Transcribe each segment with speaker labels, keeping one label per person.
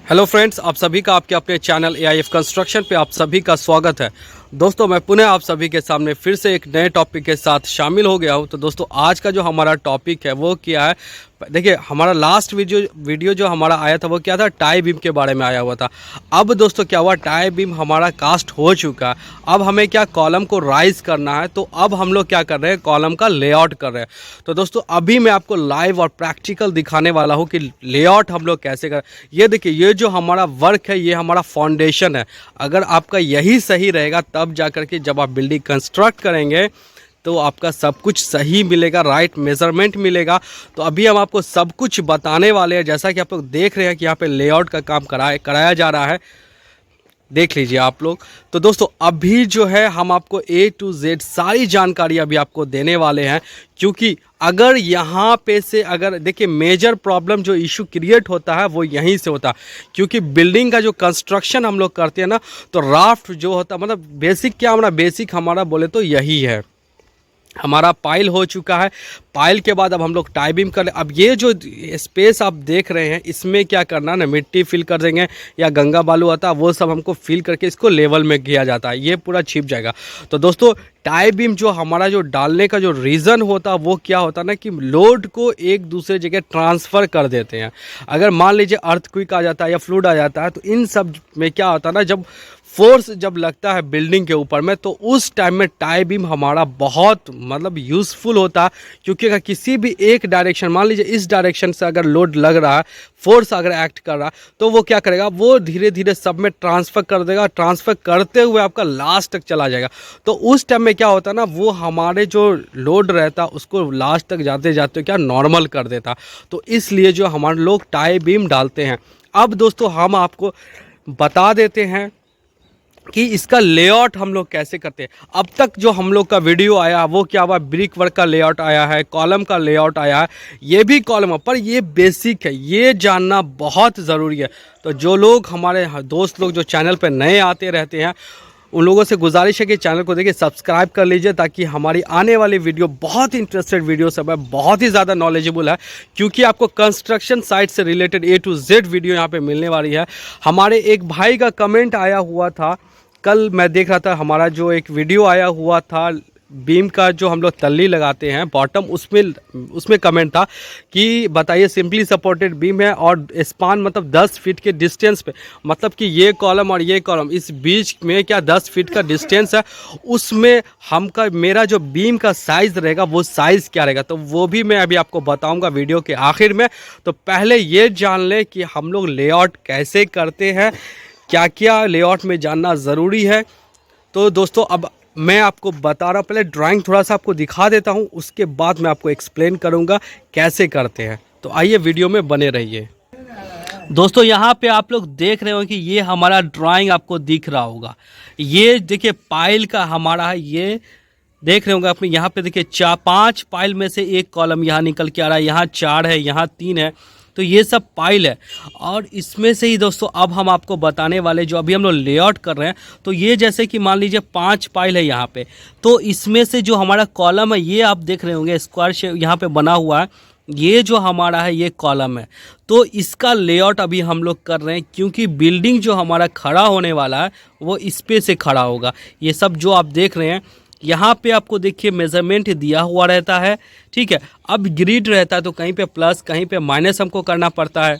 Speaker 1: Hello friends, आप सभी का आपके अपने चैनल एआईएफ कंस्ट्रक्शन पे आप सभी का स्वागत है। दोस्तों, मैं पुनः आप सभी के सामने फिर से एक नए टॉपिक के साथ शामिल हो गया हूं। तो दोस्तों, आज का जो हमारा टॉपिक है वो क्या है? देखिए, हमारा लास्ट वीडियो जो हमारा आया था वो क्या था? टाई बीम के बारे में आया हुआ था। अब दोस्तों क्या हुआ, टाई बीम हमारा कास्ट हो चुका है। अब हमें क्या, कॉलम को राइज करना है। तो अब हम लोग क्या कर रहे हैं, कॉलम का लेआउट कर रहे हैं। तो दोस्तों, अभी मैं आपको लाइव और प्रैक्टिकल दिखाने वाला हूँ कि लेआउट हम लोग कैसे कर। ये देखिए, ये जो हमारा वर्क है ये हमारा फाउंडेशन है। अगर आपका यही सही रहेगा तब जा कर के जब आप बिल्डिंग कंस्ट्रक्ट करेंगे तो आपका सब कुछ सही मिलेगा, राइट मेज़रमेंट मिलेगा। तो अभी हम आपको सब कुछ बताने वाले हैं। जैसा कि आप लोग देख रहे हैं कि यहाँ पे लेआउट का काम कराया जा रहा है, देख लीजिए आप लोग। तो दोस्तों, अभी जो है हम आपको A to Z सारी जानकारी अभी आपको देने वाले हैं। क्योंकि अगर यहाँ पे से अगर देखिए, मेजर प्रॉब्लम जो इशू क्रिएट होता है वो यहीं से होता है। क्योंकि बिल्डिंग का जो कंस्ट्रक्शन हम लोग करते हैं ना, तो राफ्ट जो होता है, मतलब बेसिक क्या हमारा, बेसिक हमारा बोले तो यही है। हमारा पाइल हो चुका है। पाइल के बाद अब हम लोग टाई बीम कर। अब ये जो स्पेस आप देख रहे हैं इसमें क्या करना है ना, मिट्टी फिल कर देंगे या गंगा बालू आता है वो सब हमको फिल करके इसको लेवल में किया जाता है, ये पूरा छिप जाएगा। तो दोस्तों, टाई बीम जो हमारा जो डालने का जो रीज़न होता है वो क्या होता है ना, कि लोड को एक दूसरे जगह ट्रांसफ़र कर देते हैं। अगर मान लीजिए अर्थक्वेक आ जाता है या फ्लूड आ जाता है तो इन सब में क्या होता है ना, जब फोर्स जब लगता है बिल्डिंग के ऊपर में तो उस टाइम में टाई बीम हमारा बहुत मतलब यूज़फुल होता है। क्योंकि अगर किसी भी एक डायरेक्शन, मान लीजिए इस डायरेक्शन से अगर लोड लग रहा है, फोर्स अगर एक्ट कर रहा है, तो वो क्या करेगा, वो धीरे धीरे सब में ट्रांसफ़र कर देगा। ट्रांसफ़र करते हुए आपका लास्ट तक चला जाएगा। तो उस टाइम में क्या होता है ना, वो हमारे जो लोड रहता है उसको लास्ट तक जाते जाते क्या नॉर्मल कर देता। तो इसलिए जो हमारे लोग टाई बीम डालते हैं। अब दोस्तों, हम आपको बता देते हैं कि इसका लेआउट हम लोग कैसे करते हैं। अब तक जो हम लोग का वीडियो आया वो क्या हुआ, ब्रिक वर्क का लेआउट आया है, कॉलम का लेआउट आया है। ये भी कॉलम है पर ये बेसिक है, ये जानना बहुत ज़रूरी है। तो जो लोग हमारे दोस्त लोग जो चैनल पर नए आते रहते हैं उन लोगों से गुजारिश है कि चैनल को देखिए सब्सक्राइब कर लीजिए, ताकि हमारी आने वाली वीडियो बहुत इंटरेस्टेड वीडियो सब है, बहुत ही ज़्यादा नॉलेजेबल है। क्योंकि आपको कंस्ट्रक्शन साइट से related A to Z video यहाँ पे मिलने वाली है। हमारे एक भाई का कमेंट आया हुआ था, कल मैं देख रहा था, हमारा जो एक वीडियो आया हुआ था बीम का जो हम लोग तल्ली लगाते हैं बॉटम, उसमें कमेंट था कि बताइए सिंपली सपोर्टेड बीम है और स्पान मतलब 10 फीट के डिस्टेंस पे, मतलब कि ये कॉलम और ये कॉलम इस बीच में क्या 10 फीट का डिस्टेंस है, उसमें मेरा जो बीम का साइज़ रहेगा वो साइज़ क्या रहेगा। तो वो भी मैं अभी आपको बताऊँगा वीडियो के आखिर में। तो पहले ये जान लें कि हम लोग लेआउट कैसे करते हैं, क्या क्या लेआउट में जानना ज़रूरी है। तो दोस्तों, अब मैं आपको बता रहा हूँ, पहले ड्राइंग थोड़ा सा आपको दिखा देता हूँ, उसके बाद मैं आपको एक्सप्लेन करूँगा कैसे करते हैं। तो आइए वीडियो में बने रहिए। दोस्तों, यहाँ पे आप लोग देख रहे हो कि ये हमारा ड्राइंग आपको दिख रहा होगा। ये देखिए पाइल का हमारा है, ये देख रहे होंगे आप। यहाँ पे देखिए 5 पाइल में से एक कॉलम यहाँ निकल के आ रहा है, यहाँ 4 है, यहाँ 3 है। तो ये सब पाइल है। और इसमें से ही दोस्तों अब हम आपको बताने वाले, जो अभी हम लोग लेआउट कर रहे हैं, तो ये जैसे कि मान लीजिए 5 पाइल है यहाँ पे, तो इसमें से जो हमारा कॉलम है ये आप देख रहे होंगे स्क्वायर शेप यहाँ पे बना हुआ है, ये जो हमारा है ये कॉलम है। तो इसका लेआउट अभी हम लोग कर रहे हैं, क्योंकि बिल्डिंग जो हमारा खड़ा होने वाला है वो इस पे से खड़ा होगा। ये सब जो आप देख रहे हैं यहाँ पे आपको देखिए मेज़रमेंट दिया हुआ रहता है, ठीक है। अब ग्रिड रहता है तो कहीं पे प्लस कहीं पे माइनस हमको करना पड़ता है।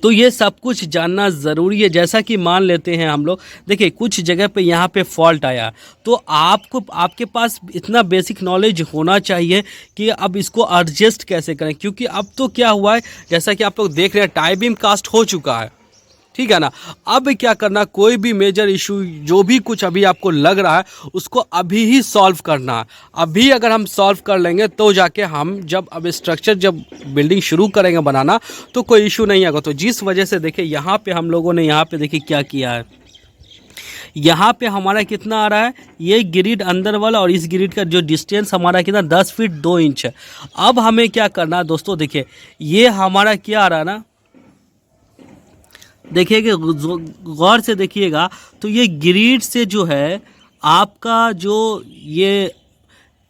Speaker 1: तो ये सब कुछ जानना ज़रूरी है। जैसा कि मान लेते हैं हम लोग, देखिए कुछ जगह पे यहाँ पे फॉल्ट आया, तो आपके पास इतना बेसिक नॉलेज होना चाहिए कि अब इसको एडजस्ट कैसे करें। क्योंकि अब तो क्या हुआ है, जैसा कि आप लोग देख रहे हैं टाई बीम कास्ट हो चुका है, ठीक है ना। अब क्या करना, कोई भी मेजर इशू जो भी कुछ अभी आपको लग रहा है उसको अभी ही सॉल्व करना। अभी अगर हम सॉल्व कर लेंगे तो जाके हम जब अब स्ट्रक्चर जब बिल्डिंग शुरू करेंगे बनाना तो कोई इशू नहीं आएगा। तो जिस वजह से देखिए यहाँ पे हम लोगों ने यहाँ पे देखिए क्या किया है, यहाँ पे हमारा कितना आ रहा है, ये ग्रिड अंदर वाला और इस ग्रिड का जो डिस्टेंस हमारा कितना 10 फीट 2 इंच है। अब हमें क्या करना है दोस्तों, देखिए ये हमारा क्या आ रहा है ना, देखिएगा गौर से देखिएगा, तो ये ग्रिड से जो है आपका जो ये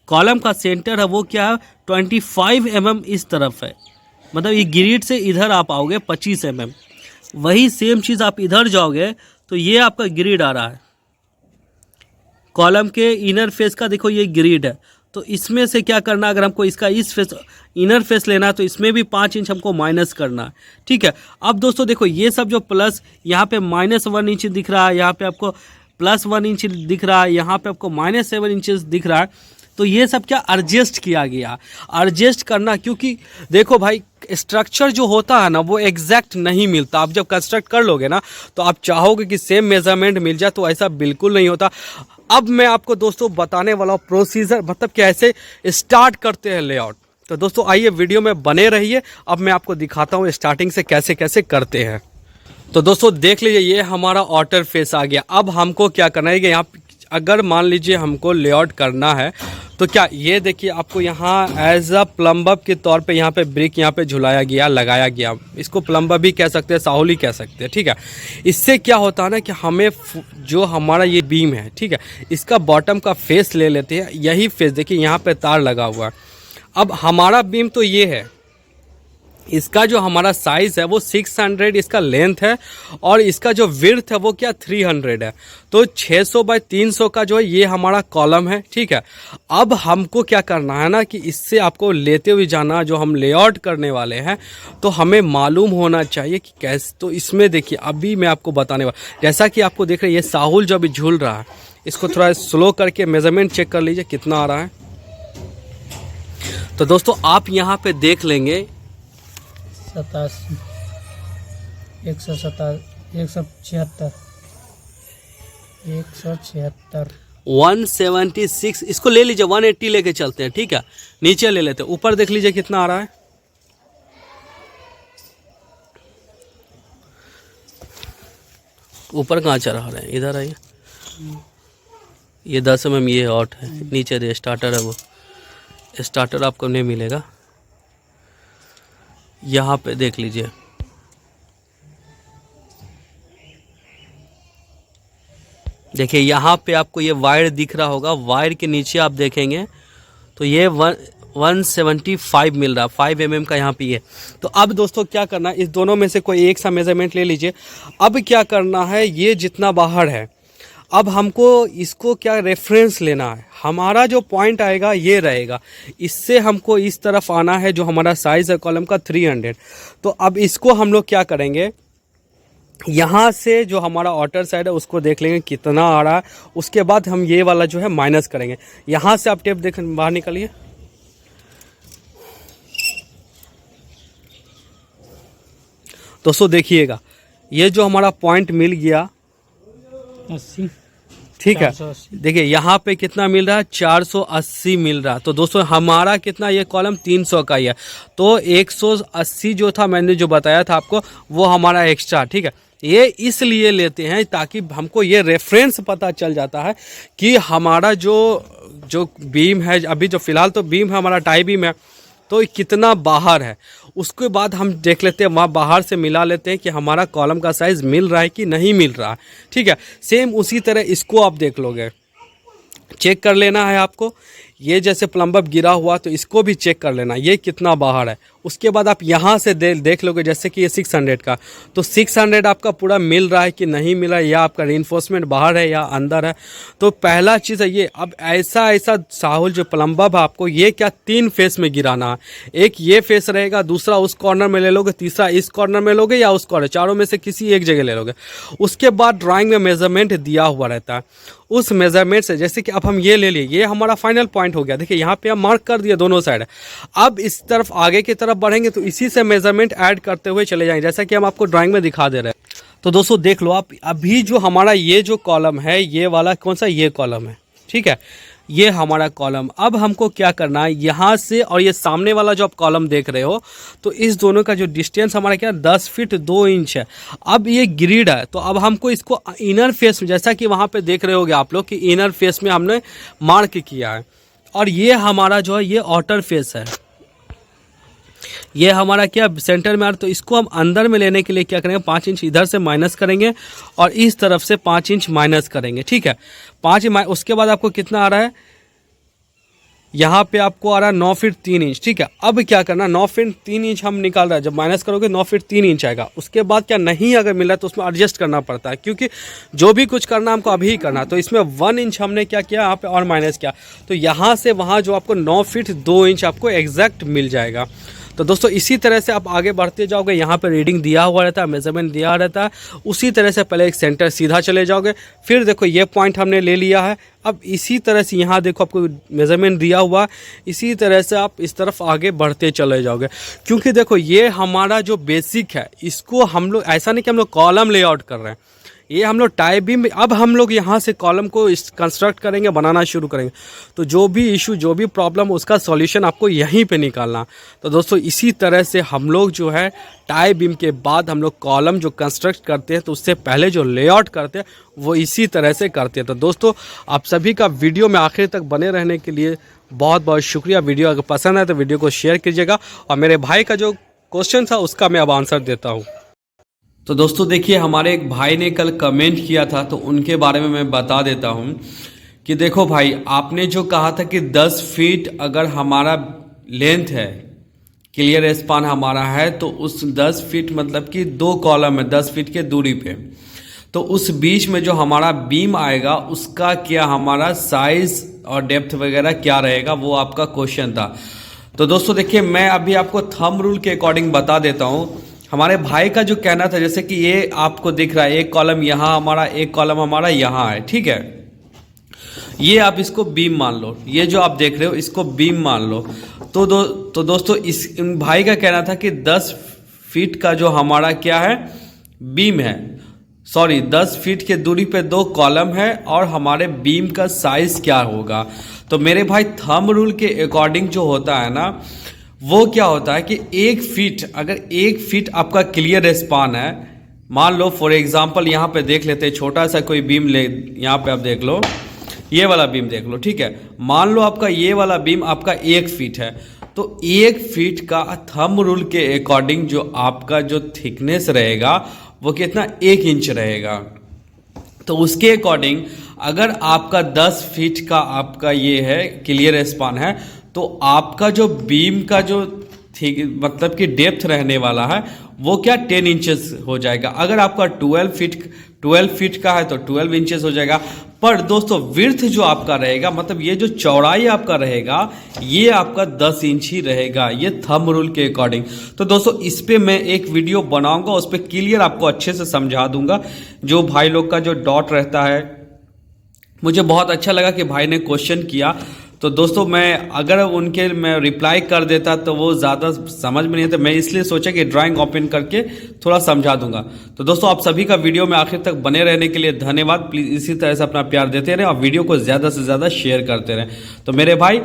Speaker 1: कॉलम का सेंटर है वो क्या है 25 mm इस तरफ है। मतलब ये ग्रिड से इधर आप आओगे 25 mm। वही सेम चीज़ आप इधर जाओगे तो ये आपका ग्रिड आ रहा है, कॉलम के इनर फेस का देखो ये ग्रिड है। तो इसमें से क्या करना, अगर हमको इसका इस फेस इनर फेस लेना है तो इसमें भी 5 इंच हमको माइनस करना है, ठीक है। अब दोस्तों देखो ये सब जो प्लस यहाँ पे -1 इंच दिख रहा है, यहाँ पे आपको +1 इंच दिख रहा है, यहाँ पे आपको -7 इंचेस दिख रहा है, तो ये सब क्या एडजस्ट किया गया। एडजस्ट करना, क्योंकि देखो भाई स्ट्रक्चर जो होता है ना वो एग्जैक्ट नहीं मिलता। आप जब कंस्ट्रक्ट कर लोगे ना तो आप चाहोगे कि सेम मेजरमेंट मिल जाए, तो ऐसा बिल्कुल नहीं होता। अब मैं आपको दोस्तों बताने वाला हूँ प्रोसीजर, मतलब कैसे स्टार्ट करते हैं लेआउट। तो दोस्तों आइए वीडियो में बने रहिए, अब मैं आपको दिखाता हूँ स्टार्टिंग से कैसे कैसे करते हैं। तो दोस्तों देख लीजिए ये हमारा आउटर फेस आ गया। अब हमको क्या करना है कि यहाँ अगर मान लीजिए हमको लेआउट करना है तो क्या ये देखिए आपको यहाँ एज अ प्लम्बर के तौर पे यहाँ पे ब्रिक यहाँ पे झुलाया गया, लगाया गया। इसको प्लम्बर भी कह सकते हैं, साहुल ही कह सकते हैं, ठीक है। इससे क्या होता है ना कि हमें जो हमारा ये बीम है, ठीक है, इसका बॉटम का फेस ले लेते हैं। यही फेस देखिए यहाँ पे तार लगा हुआ है। अब हमारा बीम तो ये है, इसका जो हमारा साइज़ है वो 600 इसका लेंथ है और इसका जो विड्थ है वो क्या 300 है। तो 600 बाय 300 का जो है ये हमारा कॉलम है, ठीक है। अब हमको क्या करना है ना कि इससे आपको लेते हुए जाना, जो हम लेआउट करने वाले हैं तो हमें मालूम होना चाहिए कि कैसे। तो इसमें देखिए अभी मैं आपको बताने वाला, जैसा कि आपको देख रहे हैं ये साहुल जो अभी झूल रहा है, इसको थोड़ा स्लो करके मेजरमेंट चेक कर लीजिए कितना आ रहा है। तो दोस्तों आप यहाँ पे देख लेंगे 176, इसको ले लीजिए 180 लेके चलते हैं, ठीक है। नीचे ले लेते हैं, ऊपर देख लीजिए कितना आ रहा है। ऊपर कहाँ चढ़ा रहे हैं, इधर आइए। ये 10 mm ये आउट है, नीचे स्टार्टर है, वो स्टार्टर आपको नहीं मिलेगा। यहाँ पे देख लीजिए देखिए यहाँ पे आपको ये वायर दिख रहा होगा, वायर के नीचे आप देखेंगे तो ये 175 मिल रहा है, 5 mm का यहाँ पे ये। तो अब दोस्तों क्या करना है, इस दोनों में से कोई एक सा मेजरमेंट ले लीजिए। अब क्या करना है, ये जितना बाहर है अब हमको इसको क्या रेफरेंस लेना है। हमारा जो पॉइंट आएगा ये रहेगा, इससे हमको इस तरफ आना है जो हमारा साइज़ है कॉलम का 300। तो अब इसको हम लोग क्या करेंगे, यहाँ से जो हमारा आउटर साइड है उसको देख लेंगे कितना आ रहा है। उसके बाद हम ये वाला जो है माइनस करेंगे। यहाँ से आप टेप देख बाहर निकालिए। दोस्तों देखिएगा ये जो हमारा पॉइंट मिल गया
Speaker 2: 80,
Speaker 1: ठीक है। देखिए यहाँ पे कितना मिल रहा है, 480 मिल रहा है। तो दोस्तों हमारा कितना, ये कॉलम 300 का ही है, तो 180 जो था मैंने जो बताया था आपको वो हमारा एक्स्ट्रा, ठीक है। ये इसलिए लेते हैं ताकि हमको ये रेफरेंस पता चल जाता है कि हमारा जो बीम है, अभी जो फिलहाल तो बीम है हमारा टाई बीम है, तो कितना बाहर है। उसके बाद हम देख लेते हैं, वहाँ बाहर से मिला लेते हैं कि हमारा कॉलम का साइज़ मिल रहा है कि नहीं मिल रहा है, ठीक है। सेम उसी तरह इसको आप देख लोगे, चेक कर लेना है आपको। ये जैसे प्लम्बर गिरा हुआ तो इसको भी चेक कर लेना ये कितना बाहर है। उसके बाद आप यहाँ से देख लोगे, जैसे कि ये 600 का, तो 600 आपका पूरा मिल रहा है कि नहीं मिल रहा है, या आपका रीइंफोर्समेंट बाहर है या अंदर है। तो पहला चीज़ है ये। अब ऐसा साहुल जो प्लम्बर है आपको ये क्या 3 फेस में गिराना है। एक ये फेस रहेगा, दूसरा उस कॉर्नर में ले लोगे, तीसरा इस कॉर्नर में लोगे या उस कॉर्नर, चारों में से किसी एक जगह ले लोगे। उसके बाद ड्राइंग में मेजरमेंट दिया हुआ रहता है, उस मेजरमेंट से जैसे कि अब हम ये ले लिए, ये हमारा फाइनल पॉइंट हो गया। देखिए यहाँ पे हम मार्क कर दिए दोनों साइड। अब इस तरफ आगे की तरफ बढ़ेंगे तो इसी से मेजरमेंट ऐड करते हुए चले जाएंगे, जैसा कि हम आपको ड्राइंग में दिखा दे रहे हैं। तो दोस्तों देख लो आप, अभी जो हमारा ये जो कॉलम है, ये वाला कौन सा, ये कॉलम है, ठीक है, ये हमारा कॉलम। अब हमको क्या करना है, यहाँ से और ये सामने वाला जो आप कॉलम देख रहे हो, तो इस दोनों का जो डिस्टेंस हमारा क्या 10 फीट 2 इंच है। अब ये ग्रिड है, तो अब हमको इसको इनर फेस में, जैसा कि वहाँ पे देख रहे होगे आप लोग कि इनर फेस में हमने मार्क किया है, और ये हमारा जो है ये आउटर फेस है, ये हमारा क्या सेंटर में आ रहा है। तो इसको हम अंदर में लेने के लिए क्या करेंगे, 5 इंच इधर से माइनस करेंगे और इस तरफ से 5 इंच माइनस करेंगे, ठीक है। उसके बाद आपको कितना आ रहा है, यहाँ पे आपको आ रहा है 9 फीट 3 इंच, ठीक है। अब क्या करना, 9 फीट 3 इंच हम निकाल रहे हैं, जब माइनस करोगे 9 फीट 3 इंच आएगा। उसके बाद क्या नहीं अगर मिला तो उसमें एडजस्ट करना पड़ता है, क्योंकि जो भी कुछ करना हमको अभी ही करना। तो इसमें 1 इंच हमने क्या किया यहाँ पे और माइनस किया, तो यहाँ से वहाँ जो आपको 9 फीट 2 इंच आपको एग्जैक्ट मिल जाएगा। तो दोस्तों इसी तरह से आप आगे बढ़ते जाओगे, यहाँ पे रीडिंग दिया हुआ रहता है, मेजरमेंट दिया रहता है, उसी तरह से पहले एक सेंटर सीधा चले जाओगे। फिर देखो ये पॉइंट हमने ले लिया है, अब इसी तरह से यहाँ देखो आपको मेजरमेंट दिया हुआ, इसी तरह से आप इस तरफ आगे बढ़ते चले जाओगे। क्योंकि देखो ये हमारा जो बेसिक है, इसको हम लोग ऐसा नहीं कि हम लोग कॉलम लेआउट कर रहे हैं, ये हम लोग टाई बीम, अब हम लोग यहाँ से कॉलम को कंस्ट्रक्ट करेंगे, बनाना शुरू करेंगे। तो जो भी इशू, जो भी प्रॉब्लम, उसका सॉल्यूशन आपको यहीं पे निकालना। तो दोस्तों इसी तरह से हम लोग जो है टाई बीम के बाद हम लोग कॉलम जो कंस्ट्रक्ट करते हैं, तो उससे पहले जो लेआउट करते हैं वो इसी तरह से करते हैं। तो दोस्तों आप सभी का वीडियो में आखिर तक बने रहने के लिए बहुत बहुत शुक्रिया। वीडियो अगर पसंद है तो वीडियो को शेयर कीजिएगा, और मेरे भाई का जो क्वेश्चन था उसका मैं अब आंसर देता हूँ। तो दोस्तों देखिए, हमारे एक भाई ने कल कमेंट किया था, तो उनके बारे में मैं बता देता हूं कि देखो भाई, आपने जो कहा था कि 10 फीट अगर हमारा लेंथ है, क्लियर स्पान हमारा है, तो उस 10 फीट मतलब कि 2 कॉलम है 10 फीट के दूरी पे, तो उस बीच में जो हमारा बीम आएगा उसका क्या हमारा साइज और डेप्थ वगैरह क्या रहेगा, वो आपका क्वेश्चन था। तो दोस्तों देखिए, मैं अभी आपको थंब रूल के अकॉर्डिंग बता देता हूँ। हमारे भाई का जो कहना था, जैसे कि ये आपको दिख रहा है, एक कॉलम यहाँ हमारा, एक कॉलम हमारा यहाँ है, ठीक है। ये आप इसको बीम मान लो, ये जो आप देख रहे हो इसको बीम मान लो। तो दोस्तों इस भाई का कहना था कि 10 फीट का जो हमारा क्या है, बीम है, सॉरी 10 फीट के दूरी पे 2 कॉलम है, और हमारे बीम का साइज क्या होगा। तो मेरे भाई थंब रूल के अकॉर्डिंग जो होता है ना, वो क्या होता है कि 1 फीट, अगर 1 फीट आपका क्लियर स्पान है, मान लो फॉर एग्जांपल यहाँ पे देख लेते हैं, छोटा सा कोई बीम ले, यहाँ पे आप देख लो, ये वाला बीम देख लो, ठीक है। मान लो आपका ये वाला बीम आपका 1 फीट है, तो 1 फीट का थंब रूल के अकॉर्डिंग जो आपका जो थिकनेस रहेगा वो कितना, 1 इंच रहेगा। तो उसके अकॉर्डिंग अगर आपका 10 फीट का आपका ये है क्लियर स्पान है, तो आपका जो बीम का जो मतलब कि डेप्थ रहने वाला है वो क्या 10 इंचेस हो जाएगा। अगर आपका 12 फीट का है तो 12 इंचेस हो जाएगा। पर दोस्तों विड्थ जो आपका रहेगा, मतलब ये जो चौड़ाई आपका रहेगा, ये आपका 10 इंच ही रहेगा, ये थंब रूल के अकॉर्डिंग। तो दोस्तों इस पे मैं एक वीडियो बनाऊंगा, उस पर क्लियर आपको अच्छे से समझा दूंगा। जो भाई लोग का जो डाउट रहता है, मुझे बहुत अच्छा लगा कि भाई ने क्वेश्चन किया, तो दोस्तों मैं अगर उनके मैं रिप्लाई कर देता तो वो ज़्यादा समझ में नहीं आता, मैं इसलिए सोचा कि ड्राइंग ओपन करके थोड़ा समझा दूंगा। तो दोस्तों आप सभी का वीडियो में आखिर तक बने रहने के लिए धन्यवाद। प्लीज़ इसी तरह से अपना प्यार देते रहें और वीडियो को ज़्यादा से ज़्यादा शेयर करते रहें। तो मेरे भाई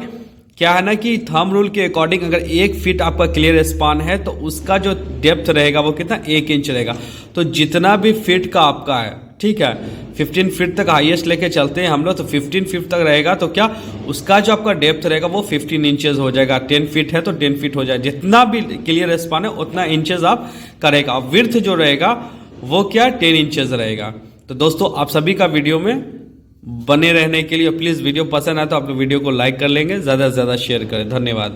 Speaker 1: क्या है ना कि थंब रूल के अकॉर्डिंग अगर 1 फीट आपका क्लियर स्पान है तो उसका जो डेप्थ रहेगा वो कितना, 1 इंच रहेगा। तो जितना भी फीट का आपका है, ठीक है, 15 फीट तक हाईएस्ट लेके चलते हैं हम लोग, तो 15 फीट तक रहेगा, तो क्या उसका जो आपका डेप्थ रहेगा वो 15 इंचेस हो जाएगा। 10 फीट है तो 10 फीट हो जाएगा, जितना भी क्लियर स्पान है उतना इंचेस आप करेगा। विड्थ जो रहेगा वो क्या 10 इंचेस रहेगा। तो दोस्तों आप सभी का वीडियो में बने रहने के लिए प्लीज़, वीडियो पसंद आए तो आप वीडियो को लाइक कर लेंगे, ज़्यादा से ज़्यादा शेयर करें। धन्यवाद।